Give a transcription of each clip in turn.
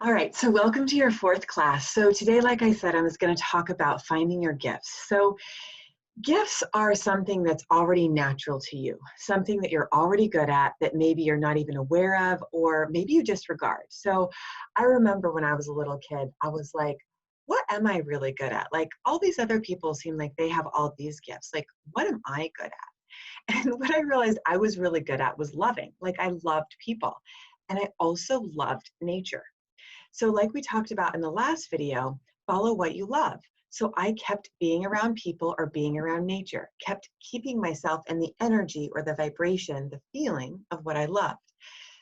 All right, so welcome to your fourth class. So today, like I said, I was going to talk about finding your gifts. So gifts are something that's already natural to you, something that you're already good at that maybe you're not even aware of, or maybe you disregard. So I remember when I was a little kid, I was like, what am I really good at? Like all these other people seem like they have all these gifts. Like, what am I good at? And what I realized I was really good at was loving. Like I loved people. And I also loved nature. So like we talked about in the last video, follow what you love. So I kept being around people or being around nature, kept keeping myself in the energy or the vibration, the feeling of what I loved.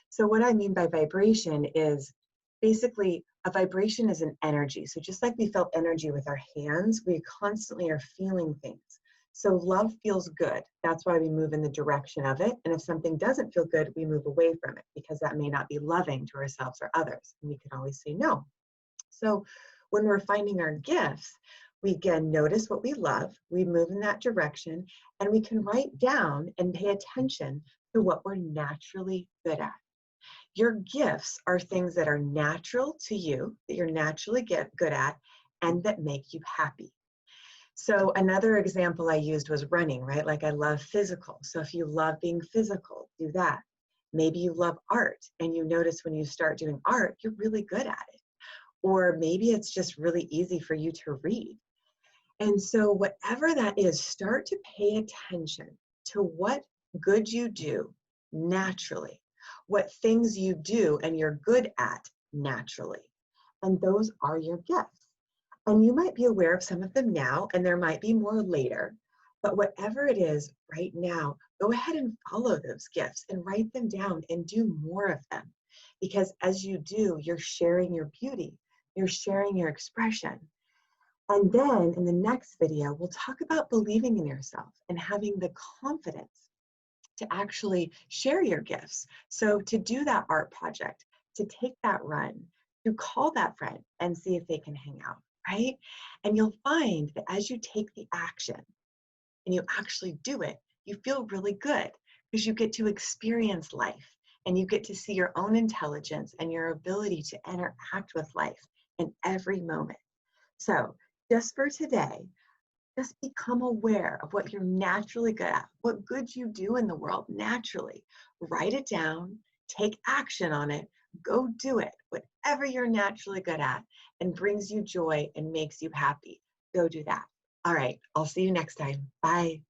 So what I mean by vibration is basically a vibration is an energy. So just like we felt energy with our hands, we constantly are feeling things. So love feels good. That's why we move in the direction of it. And if something doesn't feel good, we move away from it because that may not be loving to ourselves or others. And we can always say no. So when we're finding our gifts, we again notice what we love, we move in that direction, and we can write down and pay attention to what we're naturally good at. Your gifts are things that are natural to you, that you're naturally good at, and that make you happy. So another example I used was running, right? Like I love physical. So if you love being physical, do that. Maybe you love art and you notice when you start doing art, you're really good at it. Or maybe it's just really easy for you to read. And so whatever that is, start to pay attention to what good you do naturally, what things you do and you're good at naturally. And those are your gifts. And you might be aware of some of them now, and there might be more later. But whatever it is right now, go ahead and follow those gifts and write them down and do more of them. Because as you do, you're sharing your beauty, you're sharing your expression. And then in the next video, we'll talk about believing in yourself and having the confidence to actually share your gifts. So to do that art project, to take that run, to call that friend and see if they can hang out, right? And you'll find that as you take the action and you actually do it, you feel really good because you get to experience life and you get to see your own intelligence and your ability to interact with life in every moment. So just for today, just become aware of what you're naturally good at, what good you do in the world naturally. Write it down, take action on it, go do it, whatever you're naturally good at and brings you joy and makes you happy. Go do that. All right, I'll see you next time. Bye.